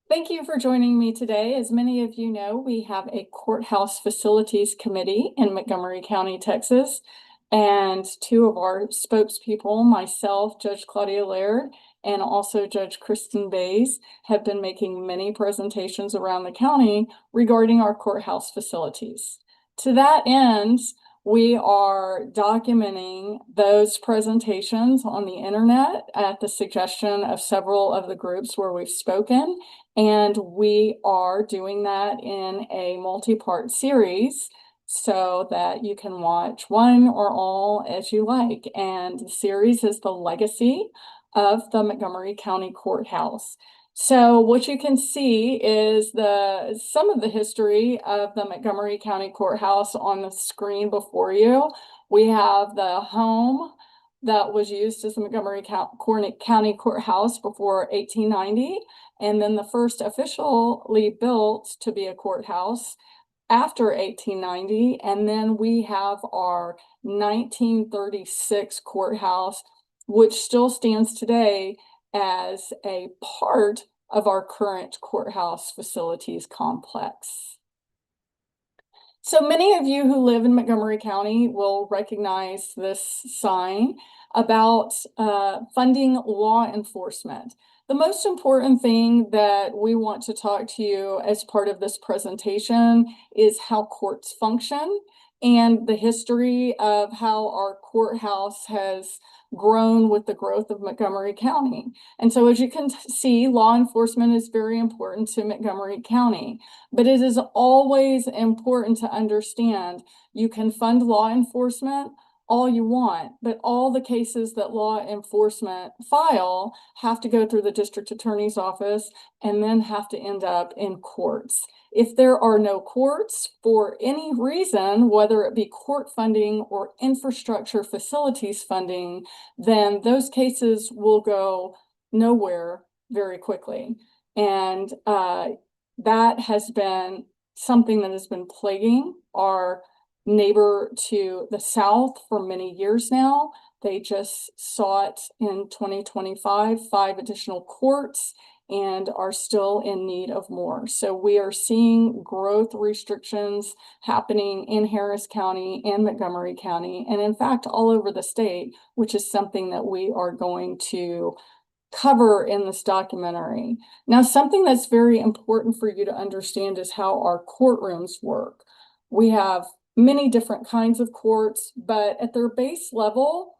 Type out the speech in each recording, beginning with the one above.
Thank you for joining me today. As many of you know, we have a courthouse facilities committee in Montgomery County, Texas. And two of our spokespeople, myself, Judge Claudia Laird, and also Judge Kristen Bays, have been making many presentations around the county regarding our courthouse facilities. To that end, we are documenting those presentations on the internet at the suggestion of several of the groups where we've spoken. And we are doing that in a multi-part series so that you can watch one or all as you like. And the series is The Legacy of the Montgomery County Courthouse. So what you can see is some of the history of the Montgomery County Courthouse on the screen before you. We have the home that was used as the Montgomery County Courthouse before 1890. And then the first officially built to be a courthouse after 1890. And then we have our 1936 courthouse, which still stands today as a part of our current courthouse facilities complex. So many of you who live in Montgomery County will recognize this sign about funding law enforcement. The most important thing that we want to talk to you as part of this presentation is how courts function and the history of how our courthouse has grown with the growth of Montgomery County. And so as you can see, law enforcement is very important to Montgomery County. But it is always important to understand you can fund law enforcement all you want, but all the cases that law enforcement file have to go through the district attorney's office and then have to end up in courts. If there are no courts for any reason, whether it be court funding or infrastructure facilities funding, then those cases will go nowhere very quickly. And that has been something that has been plaguing our neighbor to the south for many years now. They just sought in 2025 5 additional courts and are still in need of more. So we are seeing growth restrictions happening in Harris County and Montgomery County, and in fact, all over the state, which is something that we are going to cover in this documentary. Now, something that's very important for you to understand is how our courtrooms work. We have many different kinds of courts, but at their base level,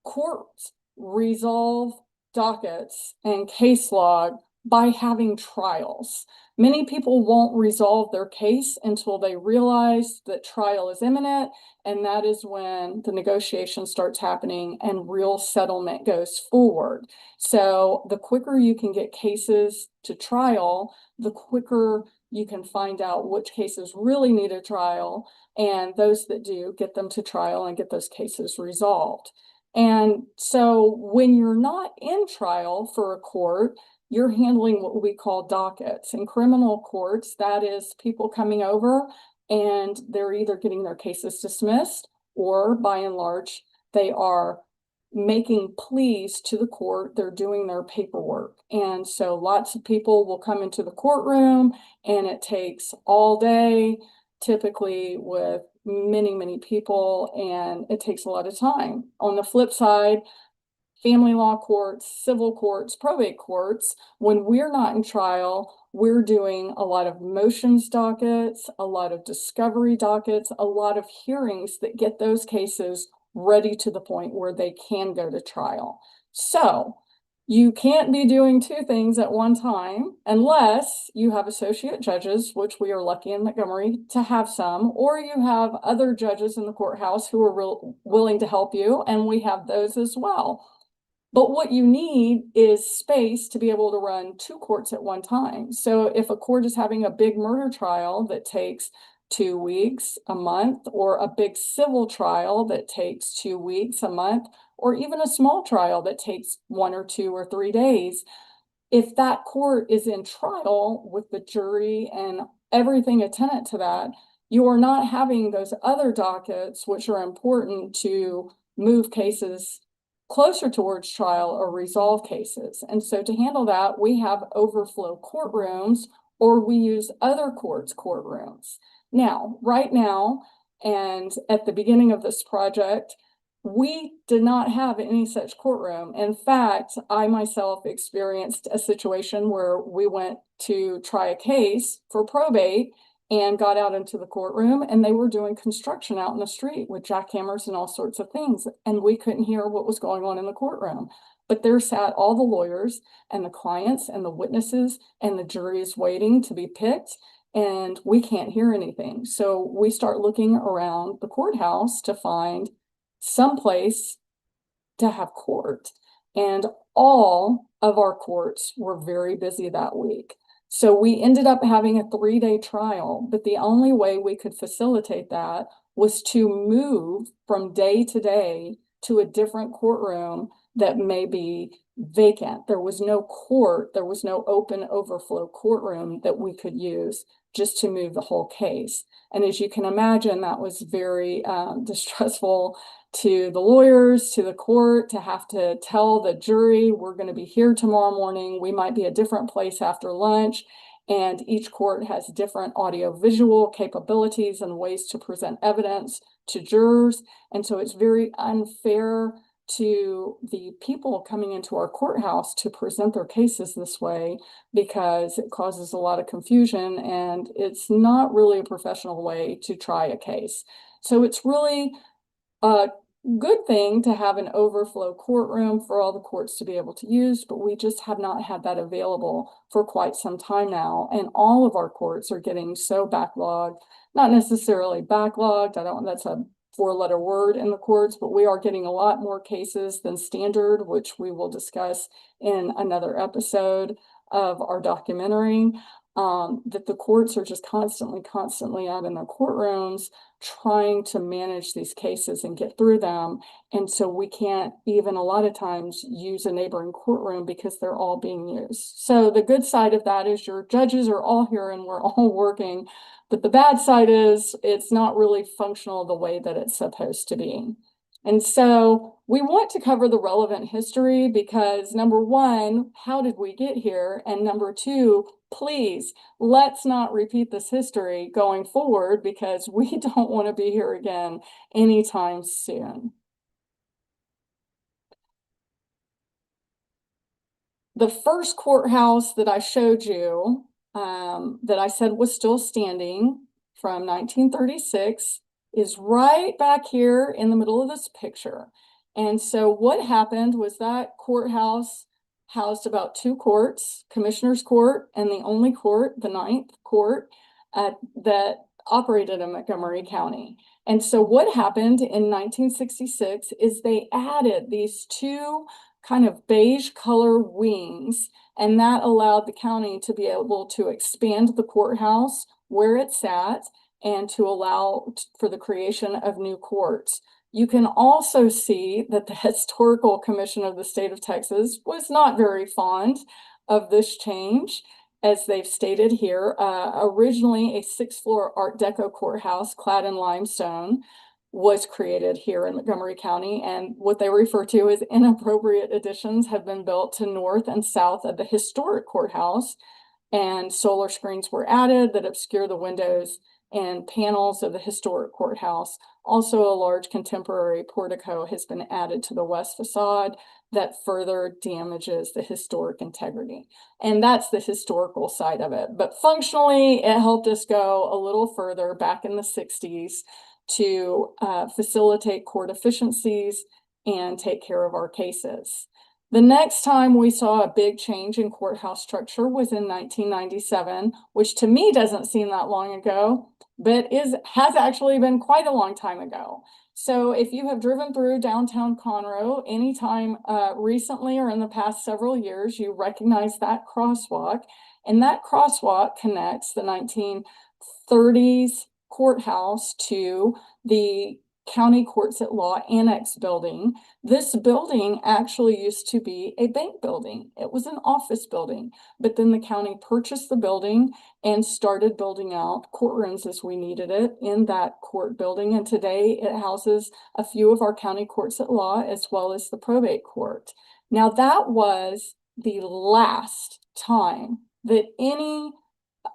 courts resolve dockets and case log by having trials. Many people won't resolve their case until they realize that trial is imminent, and that is when the negotiation starts happening and real settlement goes forward. So the quicker you can get cases to trial, the quicker you can find out which cases really need a trial, and those that do, get them to trial and get those cases resolved. And so when you're not in trial for a court, you're handling what we call dockets. In criminal courts, that is people coming over and they're either getting their cases dismissed or by and large, they are making pleas to the court. They're doing their paperwork. And so lots of people will come into the courtroom and it takes all day, typically with many people, and it takes a lot of time. On the flip side, family law courts, civil courts, probate courts, when we're not in trial, we're doing a lot of motions dockets, a lot of discovery dockets, a lot of hearings that get those cases ready to the point where they can go to trial. So you can't be doing two things at one time unless you have associate judges, which we are lucky in Montgomery to have some, or you have other judges in the courthouse who are willing to help you, and we have those as well. But what you need is space to be able to run 2 courts at one time. So if a court is having a big murder trial that takes 2 weeks, a month, or a big civil trial that takes 2 weeks, a month, or even a small trial that takes 1 or 2 or 3 days, if that court is in trial with the jury and everything attendant to that, you are not having those other dockets, which are important to move cases closer towards trial or resolve cases. And so to handle that, we have overflow courtrooms, or we use other courts' courtrooms. Now, right now, and at the beginning of this project, we did not have any such courtroom. In fact, I myself experienced a situation where we went to try a case for probate and got out into the courtroom, and they were doing construction out in the street with jackhammers and all sorts of things. And we couldn't hear what was going on in the courtroom. But there sat all the lawyers and the clients and the witnesses, and the jury is waiting to be picked, and we can't hear anything. So we start looking around the courthouse to find someplace to have court. And all of our courts were very busy that week. So we ended up having a 3-day trial, but the only way we could facilitate that was to move from day to day to a different courtroom that may be vacant. There was no court, there was no open overflow courtroom that we could use just to move the whole case. And as you can imagine, that was very distressful to the lawyers, to the court, to have to tell the jury, we're going to be here tomorrow morning. We might be a different place after lunch. And each court has different audio-visual capabilities and ways to present evidence to jurors. And so it's very unfair to the people coming into our courthouse to present their cases this way, because it causes a lot of confusion and it's not really a professional way to try a case. So it's really a good thing to have an overflow courtroom for all the courts to be able to use, but we just have not had that available for quite some time now. And all of our courts are getting so backlogged, not necessarily backlogged, that's a 4-letter word in the courts, but we are getting a lot more cases than standard, which we will discuss in another episode of our documentary. That the courts are just constantly out in their courtrooms trying to manage these cases and get through them. And so we can't even a lot of times use a neighboring courtroom because they're all being used. So the good side of that is your judges are all here and we're all working. But the bad side is it's not really functional the way that it's supposed to be. And so we want to cover the relevant history because, number one, how did we get here? And number two, please, let's not repeat this history going forward because we don't want to be here again anytime soon. The first courthouse that I showed you, that I said was still standing from 1936, is right back here in the middle of this picture. And so what happened was that courthouse housed about 2 courts, Commissioner's Court and the only court, the 9th Court, that operated in Montgomery County. And so what happened in 1966 is they added these 2 kind of beige color wings, and that allowed the county to be able to expand the courthouse where it sat and to allow for the creation of new courts. You can also see that the Historical Commission of the state of Texas was not very fond of this change, as they've stated here. Originally a 6-floor Art Deco courthouse clad in limestone was created here in Montgomery County, and what they refer to as inappropriate additions have been built to north and south of the historic courthouse, and solar screens were added that obscure the windows and panels of the historic courthouse. Also, a large contemporary portico has been added to the west facade that further damages the historic integrity. And that's the historical side of it. But functionally, it helped us go a little further back in the 60s to facilitate court efficiencies and take care of our cases. The next time we saw a big change in courthouse structure was in 1997, which to me doesn't seem that long ago, but has actually been quite a long time ago. So if you have driven through downtown Conroe anytime recently or in the past several years, you recognize that crosswalk, and that crosswalk connects the 1930s courthouse to the County Courts at Law Annex building. This building actually used to be a bank building. It was an office building, but then the county purchased the building and started building out courtrooms as we needed it in that court building. And today it houses a few of our county courts at law as well as the probate court. Now that was the last time that any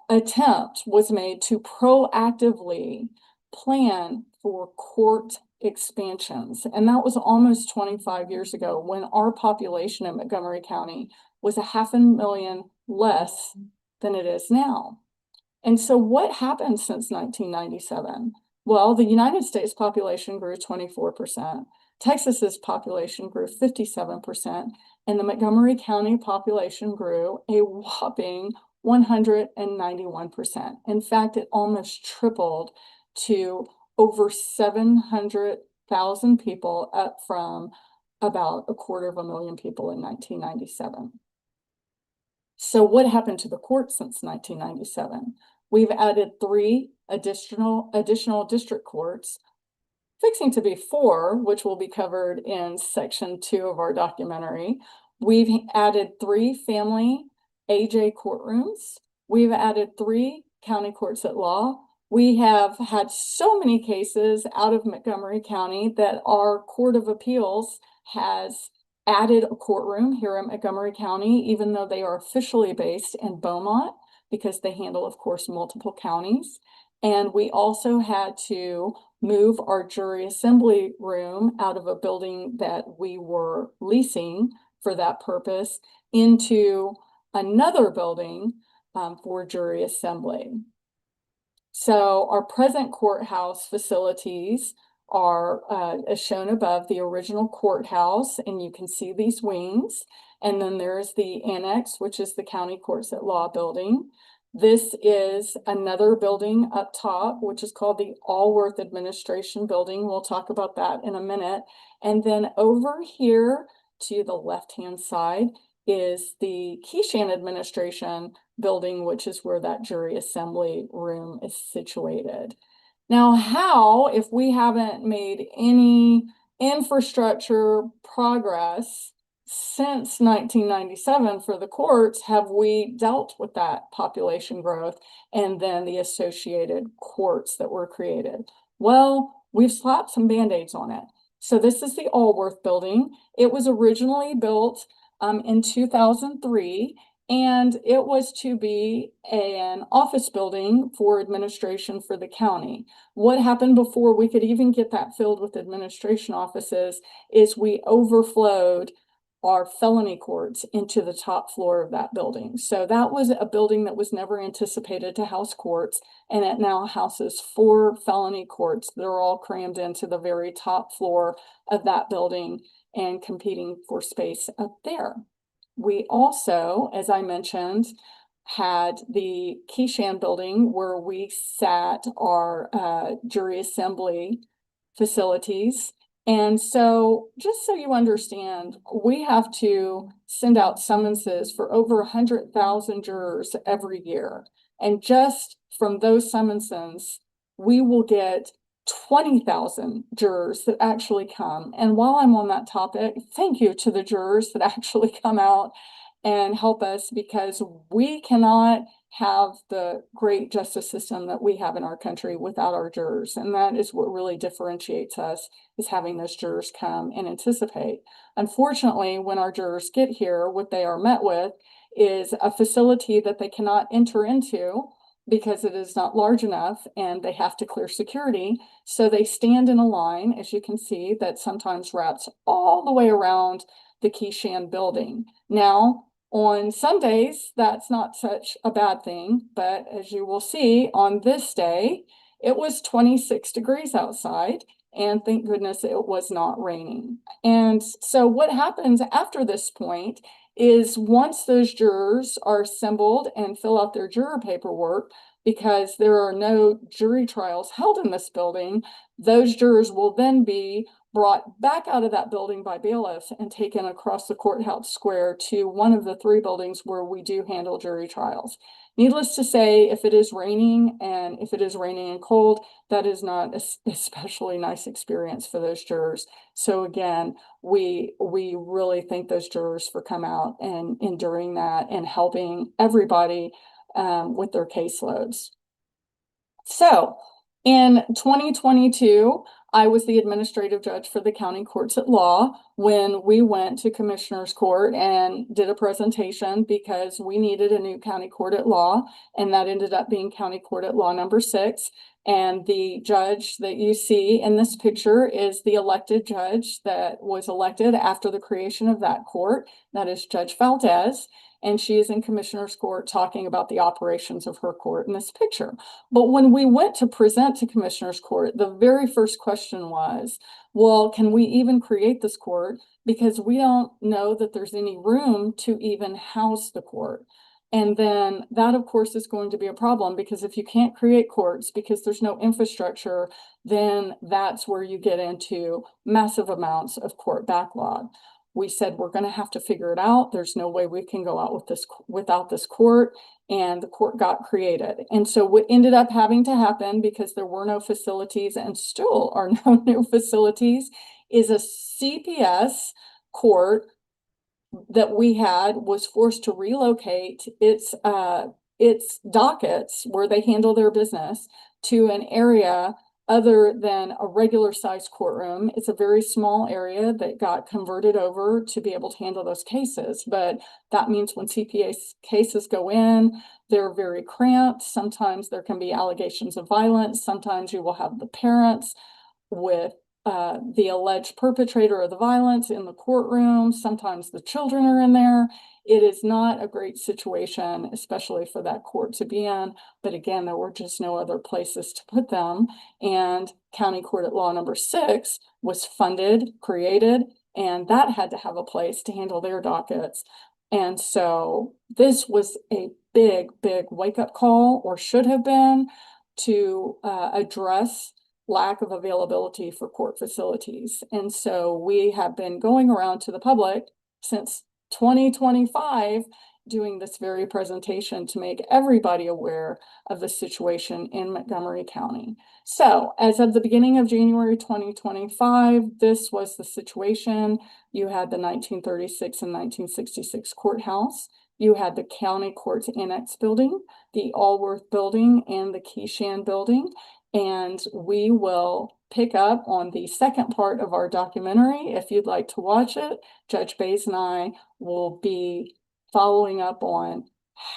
attempt was made to proactively plan for court expansions. And that was almost 25 years ago when our population in Montgomery County was 500,000 less than it is now. And so what happened since 1997? Well, the United States population grew 24%. Texas's population grew 57%, and the Montgomery County population grew a whopping 191%. In fact, it almost tripled to over 700,000 people, up from about 250,000 people in 1997. So what happened to the court since 1997? We've added 3 additional district courts, fixing to be 4, which will be covered in section 2 of our documentary. We've added 3 family AJ courtrooms. We've added 3 county courts at law. We have had so many cases out of Montgomery County that our Court of Appeals has added a courtroom here in Montgomery County, even though they are officially based in Beaumont, because they handle, of course, multiple counties. And we also had to move our jury assembly room out of a building that we were leasing for that purpose into another building for jury assembly. So our present courthouse facilities are as shown above, the original courthouse, and you can see these wings. And then there's the annex, which is the county courts at law building. This is another building up top, which is called the Allworth Administration Building. We'll talk about that in a minute. And then over here to the left-hand side is the Keyshan Administration Building, which is where that jury assembly room is situated. Now, how, if we haven't made any infrastructure progress since 1997 for the courts, have we dealt with that population growth and then the associated courts that were created? Well, we've slapped some Band-Aids on it. So this is the Allworth building. It was originally built in 2003, and it was to be an office building for administration for the county. What happened before we could even get that filled with administration offices is we overflowed our felony courts into the top floor of that building. So that was a building that was never anticipated to house courts, and it now houses 4 felony courts that are all crammed into the very top floor of that building and competing for space up there. We also, as I mentioned, had the Keyshan building where we sat our jury assembly facilities. And so just so you understand, we have to send out summonses for over 100,000 jurors every year. And just from those summonses, we will get 20,000 jurors that actually come. And while I'm on that topic, thank you to the jurors that actually come out and help us, because we cannot have the great justice system that we have in our country without our jurors. And that is what really differentiates us, is having those jurors come and anticipate. Unfortunately, when our jurors get here, what they are met with is a facility that they cannot enter into because it is not large enough and they have to clear security. So they stand in a line, as you can see, that sometimes wraps all the way around the Keyshan building. Now, on some days, that's not such a bad thing, but as you will see, on this day, it was 26 degrees outside, and thank goodness it was not raining. And so what happens after this point is, once those jurors are assembled and fill out their juror paperwork, because there are no jury trials held in this building, those jurors will then be brought back out of that building by bailiffs and taken across the courthouse square to one of the 3 buildings where we do handle jury trials. Needless to say, if it is raining and cold, that is not an especially nice experience for those jurors. So again, we really thank those jurors for coming out and enduring that and helping everybody with their caseloads. So in 2022, I was the administrative judge for the county courts at law when we went to Commissioner's Court and did a presentation because we needed a new county court at law, and that ended up being County Court at Law number 6. And the judge that you see in this picture is the elected judge that was elected after the creation of that court. That is Judge Valdez. And she is in Commissioner's Court talking about the operations of her court in this picture. But when we went to present to Commissioner's Court, the very first question was, well, can we even create this court? Because we don't know that there's any room to even house the court. And then that, of course, is going to be a problem, because if you can't create courts because there's no infrastructure, then that's where you get into massive amounts of court backlog. We said, we're going to have to figure it out. There's no way we can go out with this without this court. And the court got created. And so what ended up having to happen, because there were no facilities and still are no new facilities, is a CPS court that we had was forced to relocate its dockets where they handle their business to an area other than a regular sized courtroom. It's a very small area that got converted over to be able to handle those cases. But that means when CPA cases go in, they're very cramped. Sometimes there can be allegations of violence. Sometimes you will have the parents with the alleged perpetrator of the violence in the courtroom. Sometimes the children are in there. It is not a great situation, especially for that court to be in. But again, there were just no other places to put them. And County Court at Law number 6 was funded, created, and that had to have a place to handle their dockets. And so this was a big wake-up call, or should have been, to address lack of availability for court facilities. And so we have been going around to the public since 2025 doing this very presentation to make everybody aware of the situation in Montgomery County. So as of the beginning of January 2025, this was the situation. You had the 1936 and 1966 courthouse. You had the county courts annex building, the Allworth building, and the Keyshan building. And we will pick up on the second part of our documentary. If you'd like to watch it, Judge Bays and I will be following up on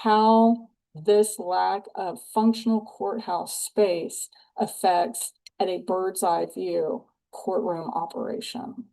how this lack of functional courthouse space affects, at a bird's eye view, courtroom operation.